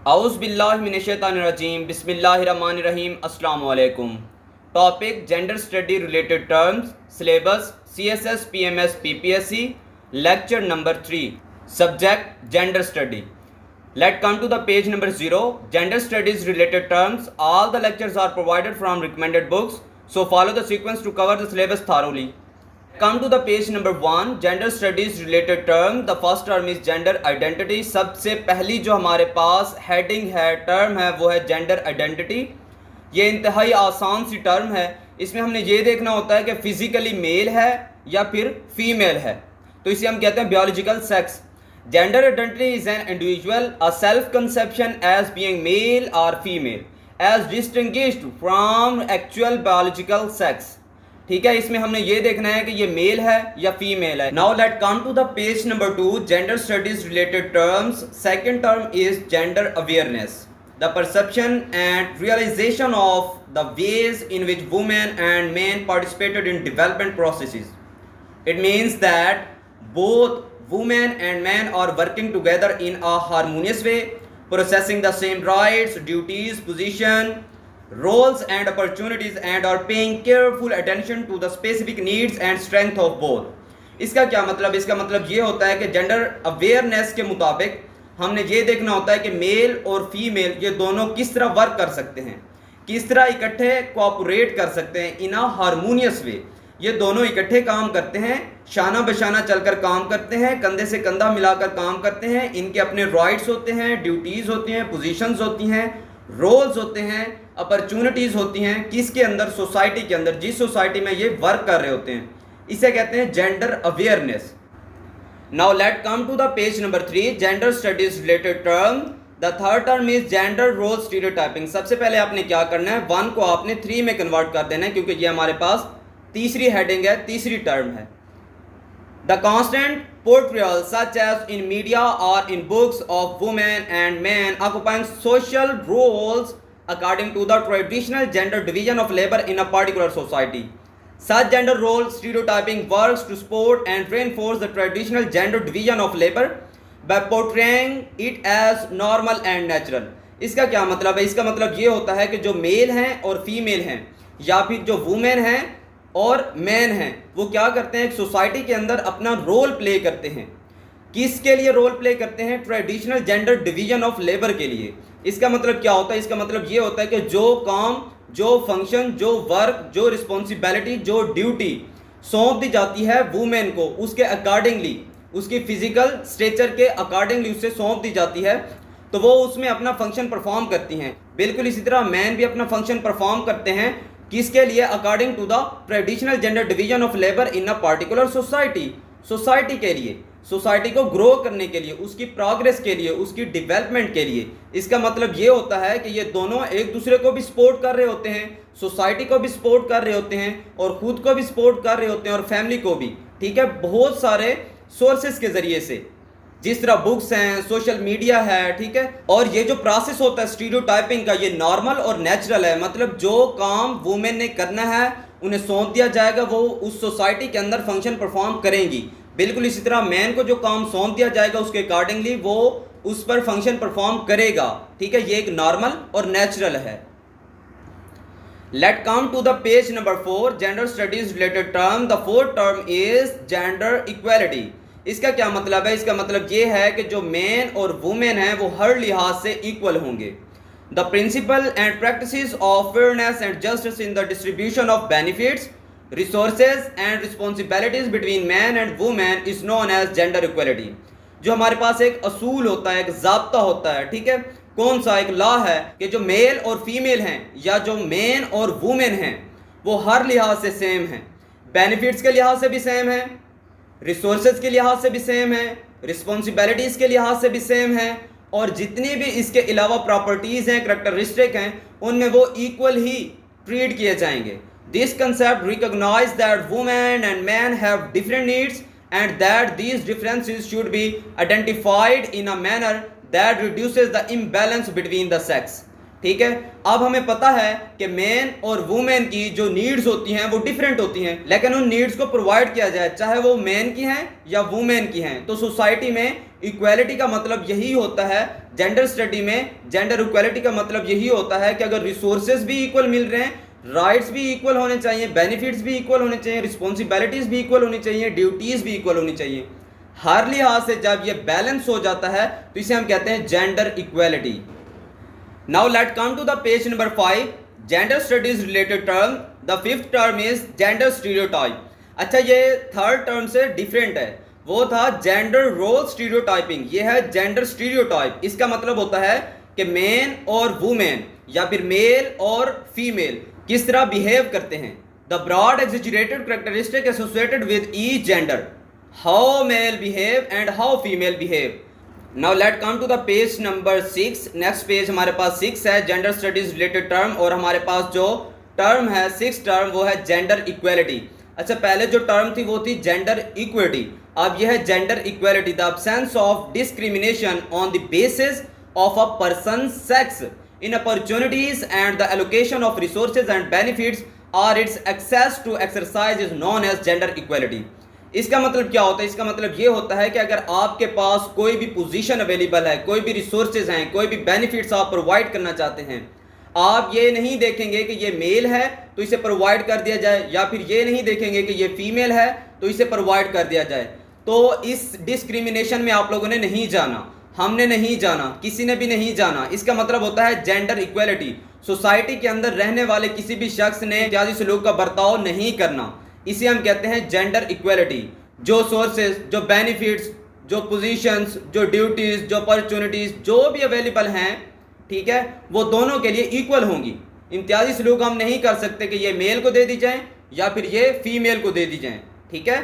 आउज़ बिल्लाहि मिनश्शैतानिर्रजीम बिस्मिल्लाहिर्रहमानिर्रहीम अस्सलामु अलैकुम। Topic gender study related terms, syllabus CSS PMS PPSC, lecture number 3, subject gender study. Let's come to the page number 0, gender studies related terms. All the lectures are provided from recommended books, so follow the sequence to cover the syllabus thoroughly. Come to the page number 1, gender studies related term. The first term is gender identity. सबसे पहली जो हमारे पास heading है, term है, वो है gender identity. ये इंतहाई आसान सी टर्म है। इसमें हमने ये देखना होता है कि फिजिकली मेल है या फिर फीमेल है, तो इसे हम कहते हैं बियोलॉजिकल sex. Gender identity is an individual, a self-conception as being male or female, as distinguished from actual biological sex. ठीक है, इसमें हमने ये देखना है कि ये मेल है या फीमेल है। Now let's come to the page number 2, gender studies related terms. Second term is gender awareness, the perception and realization of the ways in which women and men participated in development processes. It means that both women and men are working together in a harmonious way, processing the same rights, duties, position, roles and opportunities, and are paying careful attention to the specific needs and strength of both. इसका क्या मतलब? इसका मतलब ये होता है कि gender awareness के मुताबिक हमने ये देखना होता है कि मेल और फीमेल ये दोनों किस तरह वर्क कर सकते हैं, किस तरह इकट्ठे कोऑपरेट कर सकते हैं इन अ हारमोनियस वे। ये दोनों इकट्ठे काम करते हैं, शाना बशाना चलकर काम करते हैं, कंधे से कंधा मिलाकर काम करते हैं। इनके अपने राइट्स होते हैं, ड्यूटीज़ होती हैं, पोजीशंस होती हैं, रोल्स होते हैं, अपॉर्चुनिटीज़ होती हैं। किसके अंदर? सोसाइटी के अंदर, जिस सोसाइटी में ये वर्क कर रहे होते हैं, इसे कहते हैं gender awareness. Now let come to the page number 3, gender studies related term. The third term is gender role stereotyping. सबसे पहले आपने क्या करना है, 1 को आपने 3 में कन्वर्ट कर देना है, क्योंकि ये हमारे पास तीसरी हेडिंग है, तीसरी टर्म है। The constant portrayal, such as in media or in books, of women and men occupying social roles according to the traditional gender division of labor in a particular society. Such gender role stereotyping works to support and reinforce the traditional gender division of labor by portraying it as normal and natural. इसका क्या मतलब है? इसका मतलब ये होता है कि जो मेल हैं और फीमेल हैं, या फिर जो वुमेन हैं और मैन हैं, वो क्या करते हैं, एक सोसाइटी के अंदर अपना रोल प्ले करते हैं। किसके लिए रोल प्ले करते हैं? Traditional gender division of labour के लिए। इसका मतलब क्या होता है? इसका मतलब ये होता है कि जो काम, जो फंक्शन, जो वर्क, जो रिस्पॉन्सिबिलिटी, जो ड्यूटी सौंप दी जाती है वुमेन को, उसके अकॉर्डिंगली, उसकी फिजिकल स्ट्रेचर के अकॉर्डिंगली उसे सौंप दी जाती है, तो वो उसमें अपना फंक्शन परफॉर्म करती हैं। बिल्कुल इसी तरह मैन भी अपना फंक्शन परफॉर्म करते हैं। किसके लिए? According to the traditional gender division of labour in a particular society. Society के लिए, सोसाइटी को ग्रो करने के लिए, उसकी प्रोग्रेस के लिए, उसकी डेवलपमेंट के लिए। इसका मतलब ये होता है कि ये दोनों एक दूसरे को भी सपोर्ट कर रहे होते हैं, सोसाइटी को भी सपोर्ट कर रहे होते हैं, और खुद को भी सपोर्ट कर रहे होते हैं, और फैमिली को भी। ठीक है, बहुत सारे सोर्सेज के ज़रिए से, जिस तरह बुक्स हैं, सोशल मीडिया है। ठीक है, और ये जो प्रोसेस होता है स्टीरियोटाइपिंग का, ये नॉर्मल और नेचुरल है। मतलब जो काम वुमेन ने करना है उन्हें सौंप दिया जाएगा, वो उस सोसाइटी के अंदर फंक्शन परफॉर्म करेंगी। बिल्कुल इसी तरह मैन को जो काम सौंप दिया जाएगा उसके अकॉर्डिंगली वो उस पर फंक्शन परफॉर्म करेगा। ठीक है, ये एक नॉर्मल और नेचुरल है। Let come to the page number 4, gender studies related term. The fourth term is gender equality. इसका क्या मतलब है? इसका मतलब ये है कि जो मैन और वुमेन हैं वो हर लिहाज से इक्वल होंगे। The principle and practices of fairness and justice in the distribution of benefits, resources and responsibilities between man and women is known as gender equality. जो हमारे पास एक असूल होता है, एक ज़ाब्ता होता है। ठीक है, कौन सा? एक लॉ है कि जो मेल और फीमेल हैं, या जो मैन और वुमेन हैं, वो हर लिहाज से सेम हैं। बेनिफिट्स के लिहाज से भी सेम है, रिसोर्सेज के लिहाज से भी सेम है, रिस्पॉन्सिबिलिटीज़ के लिहाज से भी सेम है, और जितनी भी इसके अलावा प्रॉपर्टीज़ हैं, करैक्टरिस्टिक हैं, उनमें वो इक्वल ही ट्रीट किए जाएंगे। This concept recognise that women and man have different needs and that these differences should be identified in a manner that reduces the imbalance between the sex. ठीक है। अब हमें पता है कि मैन और वुमेन की जो नीड्स होती हैं वो डिफरेंट होती हैं, लेकिन उन नीड्स को प्रोवाइड किया जाए चाहे वो मैन की हैं या वुमेन की हैं। तो सोसाइटी में इक्वालिटी का मतलब यही होता है, जेंडर स्टडी में जेंडर इक्वालिटी का मतलब यही होता है कि अगर रिसोर्सेज भी इक्वल मिल रहे हैं, राइट्स भी इक्वल होने चाहिए, बेनिफिट्स भी इक्वल होने चाहिए, रिस्पॉन्सिबिलिटीज भी इक्वल होनी चाहिए, ड्यूटीज भी इक्वल होनी चाहिए। हर लिहाज से जब ये बैलेंस हो जाता है तो इसे हम कहते हैं gender equality. Now let's come to the page number 5, gender studies related term. The fifth term is gender stereotype. अच्छा, ये थर्ड टर्म से डिफरेंट है। वो था जेंडर रोल स्टीरियोटाइपिंग, ये है जेंडर स्टीरियोटाइप। इसका मतलब होता है कि मेन और वुमेन या फिर मेल और फीमेल किस तरह बिहेव करते हैं। The broad exaggerated characteristic associated with each gender, how male behave and how female behave. Now let come to the page number 6। Next page हमारे पास 6 है, जेंडर स्टडीज रिलेटेड टर्म, और हमारे पास जो टर्म है 6 टर्म वो है जेंडर इक्वालिटी। अच्छा, पहले जो टर्म थी वो थी जेंडर इक्विटी, अब यह है gender equality. The absence of discrimination on the basis of a person sex in opportunities and the allocation of resources and benefits or its access to exercise is known as gender equality. इसका मतलब क्या होता है? इसका मतलब ये होता है कि अगर आपके पास कोई भी पोजीशन अवेलेबल है, कोई भी रिसोर्सेज हैं, कोई भी बेनिफिट्स आप प्रोवाइड करना चाहते हैं, आप ये नहीं देखेंगे कि ये मेल है तो इसे प्रोवाइड कर दिया जाए, या फिर ये नहीं देखेंगे कि ये फीमेल है तो इसे प्रोवाइड कर दिया जाए। तो इस डिस्क्रिमिनेशन में आप लोगों ने नहीं जाना, हमने नहीं जाना, किसी ने भी नहीं जाना। इसका मतलब होता है जेंडर इक्वालिटी। सोसाइटी के अंदर रहने वाले किसी भी शख्स ने इत्यादि सलूक का बर्ताव नहीं करना, इसे हम कहते हैं जेंडर इक्वालिटी। जो सोर्सेज, जो बेनिफिट्स, जो पोजीशंस, जो ड्यूटीज, जो अपॉर्चुनिटीज जो भी अवेलेबल हैं, ठीक है, वो दोनों के लिए इक्वल होंगी। इम्तियाजी सलूक हम नहीं कर सकते कि ये मेल को दे दी जाए या फिर ये फीमेल को दे दी जाए, ठीक है।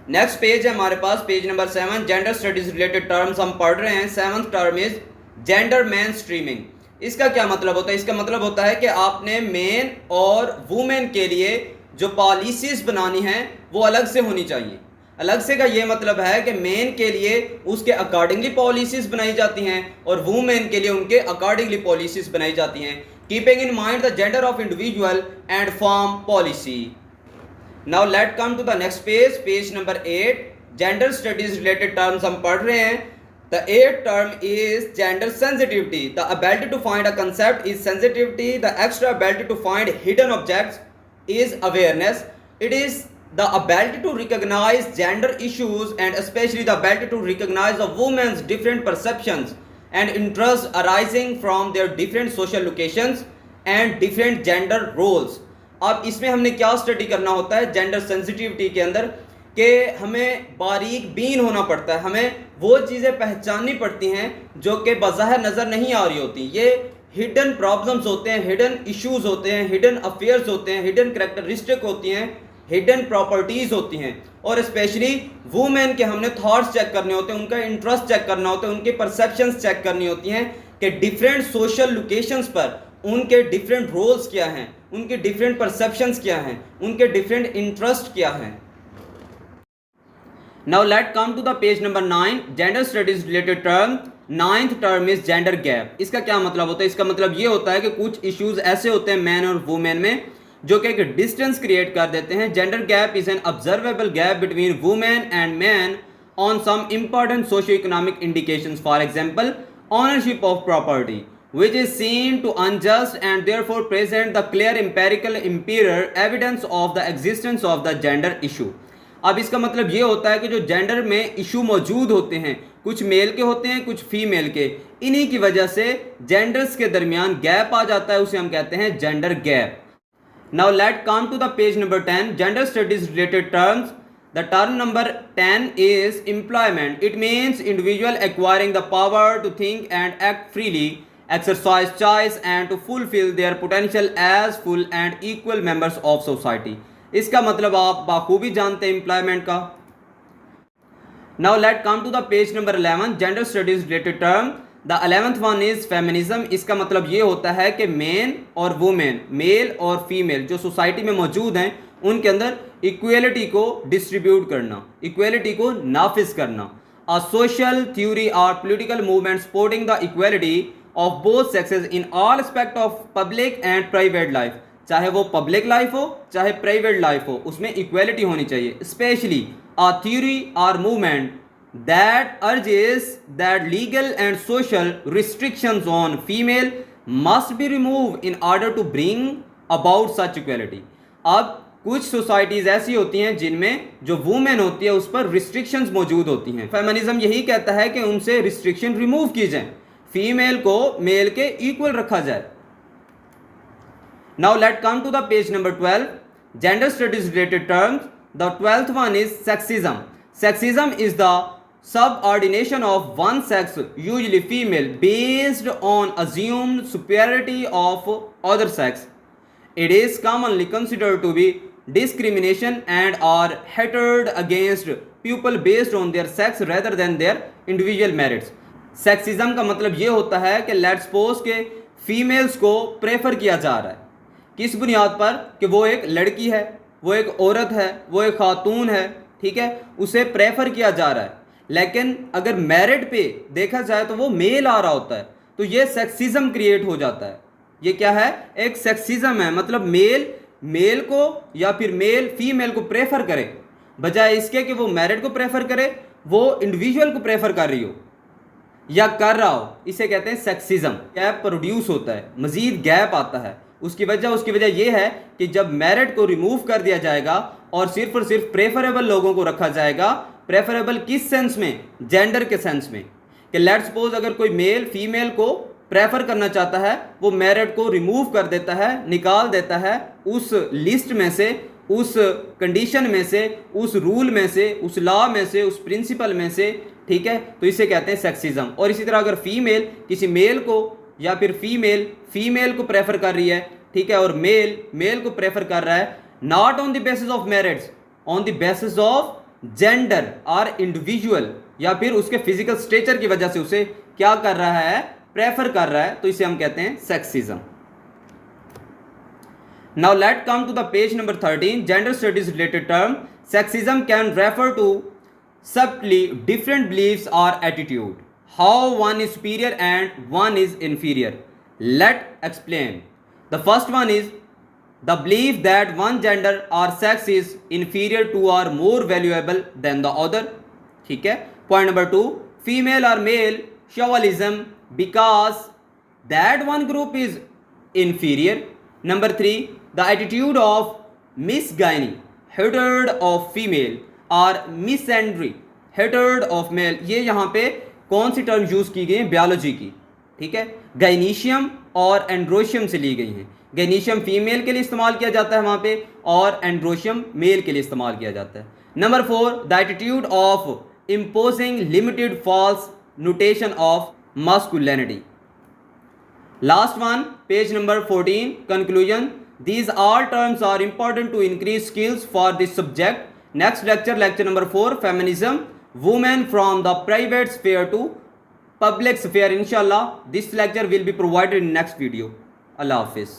नेक्स्ट पेज है हमारे पास, page number 7, gender studies related terms हम पढ़ रहे हैं। 7th term is gender mainstreaming. इसका क्या मतलब होता है? इसका मतलब होता है कि आपने मेन और वुमेन के लिए जो पॉलिसीज बनानी हैं वो अलग से होनी चाहिए। अलग से का ये मतलब है कि मेन के लिए उसके अकॉर्डिंगली पॉलिसीज बनाई जाती हैं और वुमेन के लिए उनके अकॉर्डिंगली पॉलिसीज बनाई जाती हैं, keeping in mind the gender of individual and form policy. Now let come to the next page, page number 8, gender studies related terms हम पढ़ रहे हैं। The 8th term is gender sensitivity. The ability to find a concept is sensitivity. The extra ability to find hidden objects is awareness. It is the ability to recognize gender issues and especially the ability to recognize a woman's different perceptions and interests arising from their different social locations and different gender roles. अब इसमें हमने क्या study करना होता है gender sensitivity के अंदर, कि हमें बारीक बीन होना पड़ता है, हमें वो चीज़ें पहचाननी पड़ती हैं जो कि बज़ाहिर नज़र नहीं आ रही होती। ये हिडन प्रॉब्लम्स होते हैं, हिडन इश्यूज होते हैं, हिडन अफेयर्स होते हैं, हिडन करैक्टरिस्टिक होती हैं, हिडन प्रॉपर्टीज़ होती हैं। और स्पेशली वुमेन के हमने थॉट्स चेक करने होते हैं, उनका इंटरेस्ट चेक करना होता है, उनकी परसेप्शंस चेक करनी होती हैं कि डिफरेंट सोशल लोकेशंस पर उनके डिफरेंट रोल्स क्या हैं, उनके डिफरेंट परसेप्शंस क्या हैं, उनके डिफरेंट इंटरेस्ट क्या हैं। Now let's come to the page number 9, gender studies related term. 9th term is gender gap. इसका क्या मतलब होता है? इसका मतलब ये होता है कि कुछ इश्यूज ऐसे होते हैं मैन और वुमेन में जो कि एक डिस्टेंस क्रिएट कर देते हैं। Gender gap is an observable gap between women and man on some important socio economic indications, for example ownership of property, which is seen to unjust and therefore present the clear empirical imperial evidence of the existence of the gender issue. अब इसका मतलब ये होता है कि जो gender में issue मौजूद होते हैं, कुछ मेल के होते हैं, कुछ फीमेल के, इन्हीं की वजह से जेंडर्स के दरमियान गैप आ जाता है, उसे हम कहते हैं gender gap. Now let come to the page number 10, gender studies related terms. The term number 10 is employment. It means individual acquiring the power to think and act freely, exercise choice and to fulfill their potential as full and equal members of society. इसका मतलब आप बाखूबी जानते हैं employment का। Now let come to the page number 11, gender studies related term. The 11th one is feminism. इसका मतलब ये होता है कि मेन और वुमेन, मेल और फीमेल जो सोसाइटी में मौजूद हैं उनके अंदर इक्वेलिटी को डिस्ट्रीब्यूट करना, इक्वेलिटी को नाफिज करना। A social theory or political movement supporting the equality of both sexes in all aspect of public and private life, चाहे वो पब्लिक लाइफ हो चाहे प्राइवेट लाइफ हो, उसमें इक्वेलिटी होनी चाहिए। स्पेशली अ थ्योरी और movement that urges that legal and social restrictions on female must be removed in order to bring about such equality। अब कुछ सोसाइटीज ऐसी होती हैं जिनमें जो वुमेन होती है उस पर रिस्ट्रिक्शंस मौजूद होती हैं। फेमिनिज्म यही कहता है कि उनसे रिस्ट्रिक्शन रिमूव की जाए, फीमेल को मेल के इक्वल रखा जाए। Now let come to the page number 12, gender studies related terms. The 12th one is sexism. Sexism is the subordination of one sex, usually female, based on assumed superiority of other sex. It is commonly considered to be discrimination and are hated against people based on their sex rather than their individual merits. Sexism का मतलब ये होता है कि let's suppose के females को prefer किया जा रहा है, किस बुनियाद पर कि वो एक लड़की है, वो एक औरत है, वो एक खातून है, ठीक है, उसे प्रेफर किया जा रहा है। लेकिन अगर मेरिट पे देखा जाए तो वो मेल आ रहा होता है, तो ये सेक्सिज्म क्रिएट हो जाता है। ये क्या है? एक सेक्सिज्म है, मतलब मेल को या फिर मेल फीमेल को प्रेफर करे, बजाय इसके कि वो मेरिट को प्रेफर करे, वो इंडिविजुअल को प्रेफर कर रही हो या कर रहा हो, इसे कहते हैं सेक्सिज्म। गैप प्रोड्यूस होता है, मजीद गैप आता है। उसकी वजह यह है कि जब मेरिट को रिमूव कर दिया जाएगा और सिर्फ प्रेफरेबल लोगों को रखा जाएगा। प्रेफरेबल किस सेंस में? जेंडर के सेंस में, कि लेट्स सपोज अगर कोई मेल फीमेल को प्रेफर करना चाहता है, वो मेरिट को रिमूव कर देता है, निकाल देता है उस लिस्ट में से, उस कंडीशन में से, उस रूल में से, उस लॉ में से, उस प्रिंसिपल में से, ठीक है, तो इसे कहते हैं सेक्सिज्म। और इसी तरह अगर फीमेल किसी मेल को या फिर फीमेल को प्रेफर कर रही है, ठीक है, और मेल को प्रेफर कर रहा है, not on the basis of merits, on the basis of gender और इंडिविजुअल, या फिर उसके फिजिकल स्ट्रक्चर की वजह से उसे क्या कर रहा है? प्रेफर कर रहा है, तो इसे हम कहते हैं sexism. Now let come to the page number 13, gender studies related term. Sexism can refer to subtly different beliefs or attitude, how one is superior and one is inferior. Let's explain. The first one is the belief that one gender or sex is inferior to or more valuable than the other. ठीक है. Point number 2, female or male chauvinism because that one group is inferior. Number 3, the attitude of misogyny, hatred of female, और मिसएंड्री, hatred of male. ये यहाँ पे कौन सी term use की गई है? बायोलॉजी की, ठीक है, गाइनीशियम और एंड्रोशियम से ली गई हैं। गाइनीशियम फीमेल के लिए इस्तेमाल किया जाता है वहाँ पे, और एंड्रोशियम मेल के लिए इस्तेमाल किया जाता है। Number 4, the attitude of imposing limited false notation of masculinity. Last one, page number 14, conclusion. These all terms are important to increase skills for this subject. Next lecture number 4, feminism, women from the private sphere to public sphere, inshallah. This lecture will be provided in next video. Allah Hafiz.